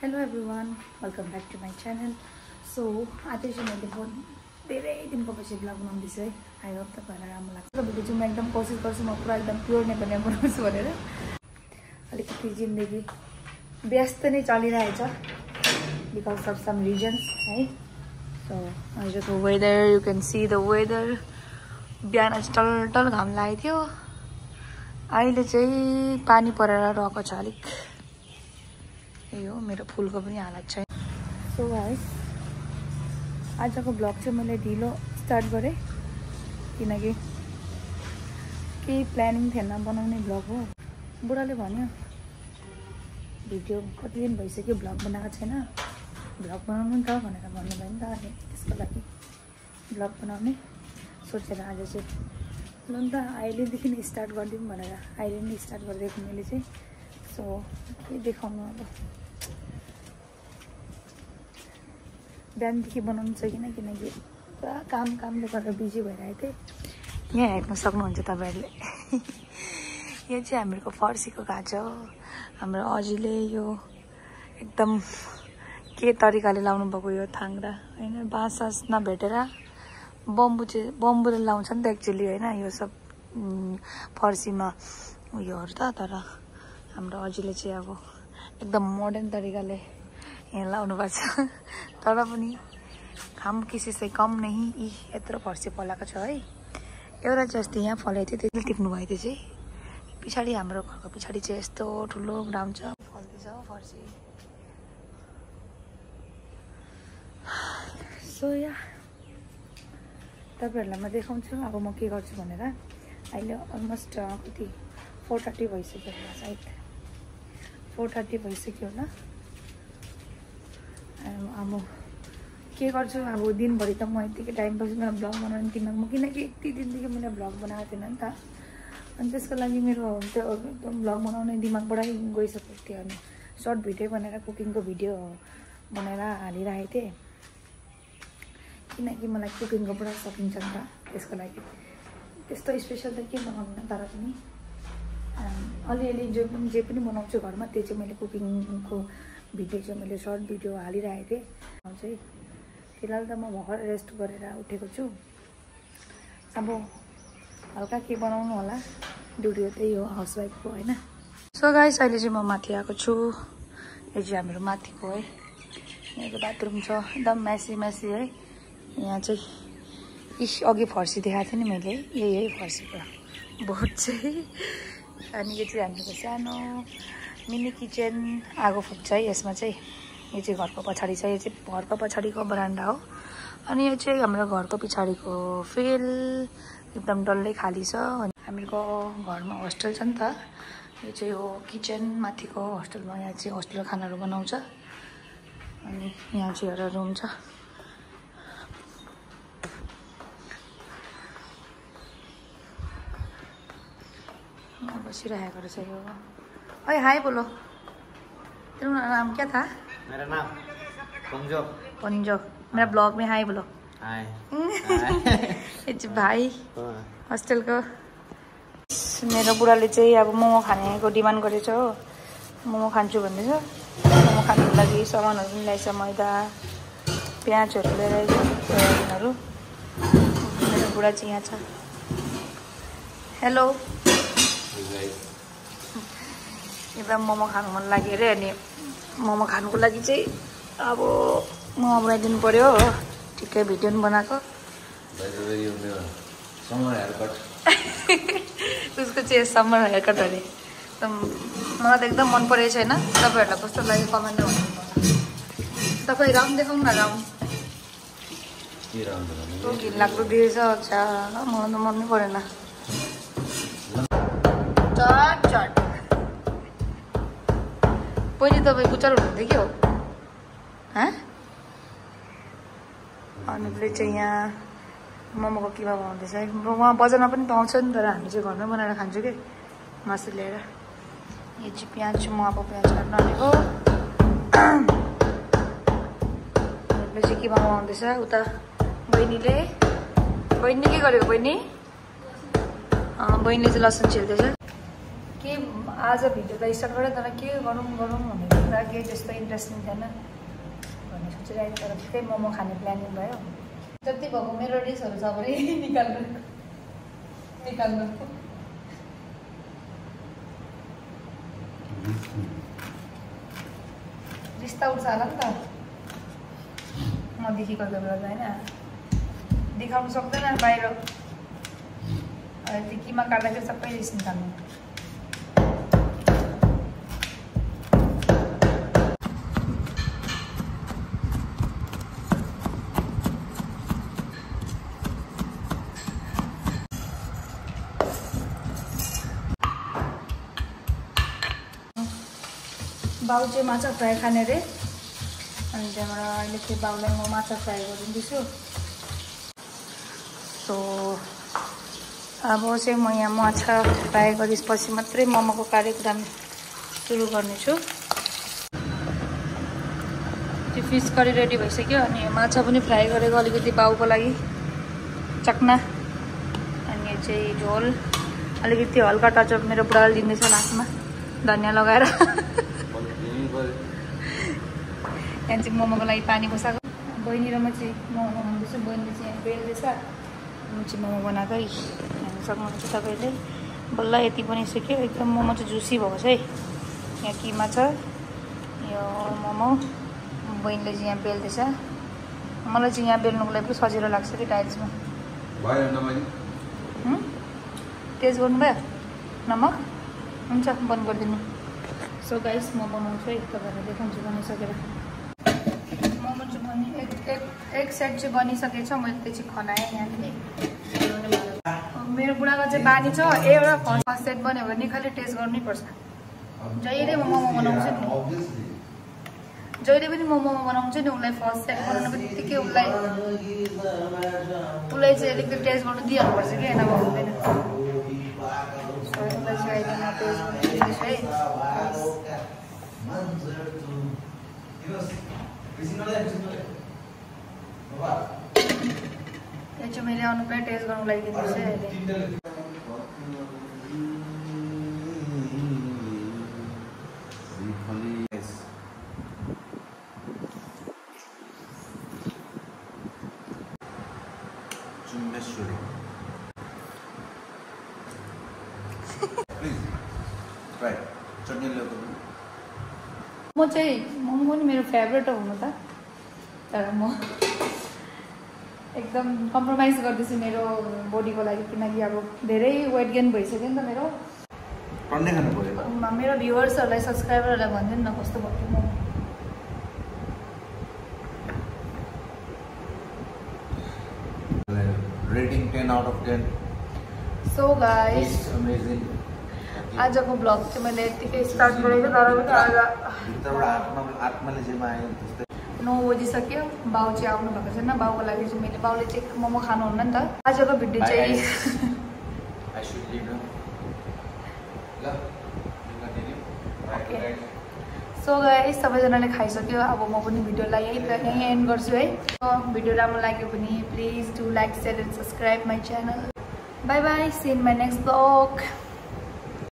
Hello everyone, welcome back to my channel. So आज चाहिँ मैले बहुत धेरै दिनको पछि ब्लग बनाउँदैछु है। आई होप तपाईहरुलाई राम्रो लाग्छ। भिडियो चाहिँ म एकदम कोसिस गर्छु म पुरा एकदम प्योर नेपालीमा बनाउँछु भनेर। अलिकति जिन्दगी व्यस्त नै चलिरहेछ because of some reasons है। So आजको weather, you can see the weather. बिहान चाहिँ टल घाम लागेको थियो। अहिले चाहिँ पानी परेर रहेको छ अलिक। यो मेरो फुलको पनि हालत छैन। सो गाइस आजको ब्लग चाहिँ मैले ढिलो स्टार्ट गरेँ किनकि केही प्लानिङ थिएन बनाउने ब्लग हो। बुढाले भन्यो भिडियो कति दिन भइसक्यो ब्लग बनाएको छैन, ब्लग बनाउनु नि त भनेर भन्नुभयो नि त। अनि त्यसको लागि ब्लग बनाउने सोचेर आज चाहिँ ल नि त अहिलेदेखि नै स्टार्ट गरिदिउँ भनेर अहिले नै स्टार्ट गरिदिएको मैले चाहिँ। सो के देखाउनु अब बिहानदेखि बनाउनु सकिनँ किनकि पुरा कामले गरेर बिजी भइरहेको थिएँ। यहाँ हेर्न सक्नुहुन्छ तपाईँहरूले यो चाहिँ हामीहरूको फर्सीको गाछ हो। हाम्रो अजीले यो एकदम के तरिकाले लाउनु भएको यो थाङ्रा होइन, बाँस नभेटेर बम्बुले लाउँछ नि त एक्चुअली होइन, यो सब फर्सीमा उयोहरू त। तर हाम्रो अजीले चाहिँ अब एकदम मोडर्न तरिकाले यहाँ लाउनु पर्छ। तर पनि काम किसी से कम नहीं, यत्रो फर्सी फलाएको छ है। एउटा चाहिँ अस्ति यहाँ फलेको थियो, त्यसले टिप्नु भयो। त्यो चाहिँ पछाडि हाम्रो घरको पछाडि चाहिँ यस्तो ठुलो ग्राउन्ड छ, फल्दैछ फर्सी। सो या तपाईँहरूलाई म देखाउँछु अब म के गर्छु भनेर। अहिले अलमोस्ट कति 4:30 भइसक्यो होला, सायद 4:30 भइसक्यो होला। अब के गर्छु अब दिनभरि त म यतिकै टाइम पास गरेर ब्लग बनाउनु किनकि यति दिनदेखि मैले ब्लग बनाएको थिएन नि त। अनि त्यसको लागि मेरो त्यो एकदम ब्लग बनाउने दिमागबाटै गइसकेको थियो। अनि सर्ट भिडियो बनाएर कुकिङको भिडियो बनाएर हालिरहेको थिएँ किनकि मलाई कुकिङको पुरा सकिन्छ नि त। त्यसको लागि त्यस्तो स्पेसल त के बनाउँदिनँ, तर पनि अलिअलि जे पनि बनाउँछु घरमा त्यो चाहिँ मैले कुकिङको भिडियो चाहिँ मैले सर्ट भिडियो हालिरहेको थिएँ। चाहिँ फिलहाल त म भर्खर रेस्ट गरेर उठेको छु। अब हल्का के बनाउनु होला, ड्युटी त्यही हो हाउसवाइफको होइन। सो गाइस अहिले चाहिँ म माथि आएको छु। यो चाहिँ हाम्रो माथिको है, यहाँको बाथरुम छ एकदम मेसी है। यहाँ चाहिँ अघि फर्सी देखाएको थिएँ नि मैले, यही फर्सीको बोट चाहिँ। अनि यो चाहिँ हाम्रो सानो मिनी किचन आगो फुक्छ है यसमा चाहिँ। यो चाहिँ घरको पछाडि छ, यो चाहिँ घरको पछाडिको बरान्डा हो। अनि यो चाहिँ हाम्रो घरको पछाडिको फिल एकदम डल्लै खाली छ। अनि हामीको घरमा होस्टेल छ नि त, यो चाहिँ हो किचन माथिको होस्टेलमा। यहाँ चाहिँ होस्टेलको खानाहरू बनाउँछ। अनि यहाँ चाहिँ एउटा रुम छ। यहाँ बसिरहेको रहेछ यो। ओए हाय बोलो, तेरा नाम क्या था? मेरा नाम पंजो। मेरा ब्लॉग में हाय बोलो। हाय भाइ हस्टेलको मेरो बुढाले चाहिँ अब मोमो खानेको डिमान्ड गरेछ हो। मोमो खान्छु भन्दैछ। मोमो खानुको लागि सामानहरू पनि ल्याएछ, मैदा प्याजहरू लिएर सोयाबिनहरू। मेरो बुढा चाहिँ यहाँ छ। हेलो, एकदम मोमो खानु मन लाग्यो अरे। अनि मोमो खानुको लागि चाहिँ अब मोमो बनाइदिनु पर्यो हो। ठिकै भिडियो पनि बनाएको। उसको चाहिँ समर हेयर कट अरे। मलाई त एकदम मन परेको छैन। तपाईँहरूलाई कस्तो लाग्यो कमेन्टमा भन्नु। तपाईँ राउन्ड देखाउनु न, राउन्ड घिनलाग्दो दिएछ। अच्छा मलाई त मनै परेन। चट पहिले तपाईँ बुचार हुनुहुन्थ्यो कि हो? अनुपले चाहिँ यहाँ मोमोको किमा बनाउँदैछ। उहाँ बजारमा पनि पाउँछ नि, तर हामी चाहिँ घरमै बनाएर खान्छौँ कि मासु लिएर। यो चाहिँ प्याज, म अब प्याज काट्न आँटेको। अनुपले चाहिँ किमा बनाउँदैछ। उता बहिनीले के गरेको? बहिनीले चाहिँ लसुन छिल्दैछ। के आज भिडियोलाई स्टार्ट गरेँ, तर के गरौँ भनेको गर्दा केही त्यस्तो इन्ट्रेस्टिङ थिएन भन्ने सोचिरहेको तर त्यही मोमो खाने प्लानिङ भयो जति भएको मेरो डिसहरू छ भने निकाल्नु रिस्ता उठ्छ होला नि त नदेखिको बेला होइन देखाउनु सक्दैन बाहिर त्यो किमा काट्दाखेरि सबै रिस निकाल्नु बाउ चाहिँ माछा फ्राई खाने रे अनि त्यहाँबाट अहिले चाहिँ बाउलाई म माछा फ्राई गरिदिँदैछु सो अब चाहिँ म यहाँ माछा फ्राई गरेपछि मात्रै मोमोको कार्यक्रम सुरु गर्नेछु त्यो फिस करी रेडी भइसक्यो अनि माछा पनि फ्राई गरेको अलिकति बाउको लागि चक्ना अनि यो चाहिँ झोल अलिकति हल्का टचअप मेरो बुढाले दिँदैछ लास्टमा धनियाँ लगाएर यहाँ चाहिँ मोमोको लागि पानी बसाएको बहिनी र म चाहिँ मोमो बनाउँदैछु बहिनीले चाहिँ यहाँ बेल्दैछ म चाहिँ मोमो बनाएकै हेर्नु सक्नुहुन्छ तपाईँले बल्ल यति बनिसक्यो एकदम मोमो चाहिँ जुसी भएको छ है यहाँ किमा छ यो मोमो बहिनीले चाहिँ यहाँ बेल्दैछ मलाई चाहिँ यहाँ बेल्नुको लागि पनि सजिलो लाग्छ कि टाइल्समा टेस्ट गर्नुभयो नमक हुन्छ बन्द गरिदिनु सो गाइस म बनाउँछु है तपाईँहरूलाई देखाउँछु बनाइसकेर मोमो चाहिँ बनि एक सेट चाहिँ बनिसकेको छ मैले त्यो चाहिँ खनाएँ यहाँनिर मेरो बुढाको चाहिँ बानी छ एउटा फर्स्ट सेट बन्यो भने खालि टेस्ट गर्नै पर्छ जहिले म मोमो बनाउँछु नि जहिले पनि म मोमो बनाउँछु नि उसलाई फर्स्ट सेट बनाउनु बित्तिकै उसलाई चाहिँ अलिकति टेस्ट गर्नु दिइहाल्नुपर्छ कि नभए हुँदैन उसलाई चाहिँ अहिले म टेस्ट गर्नु दिँदैछु है यो चाहिँ मैले अनुप्राय टेस्ट गर्नुको लागि दिँदैछु है अहिले म चाहिँ मोमो पनि मेरो फेभरेट हो हुनु त तर म एकदम कम्प्रोमाइज गर्दैछु मेरो बडीको लागि किनकि अब धेरै वेट गेन भइसक्यो नि त मेरो भ्युवर्सहरूलाई सब्सक्राइबरहरूलाई भनिदिनु न कस्तो भयो म rating 10 out of 10 so guys amazing आजको ब्लग चाहिँ मैले यतिकै स्टार्ट गरेको तर पनि आत्माले चाहिँ आयो त्यस्तै 9 बजिसक्यो बाउ चाहिँ आउनु भएको छैन बाउको लागि चाहिँ मैले बाउले चाहिँ मोमो खानुहुन्न नि त आजको भिडियो चाहिँ सो गाइस सबैजनाले खाइसक्यो अब म पनि भिडियोलाई यहीँ एन्ड गर्छु है भिडियो राम्रो लाग्यो भने please do like share and subscribe my channel bye bye see in my next blog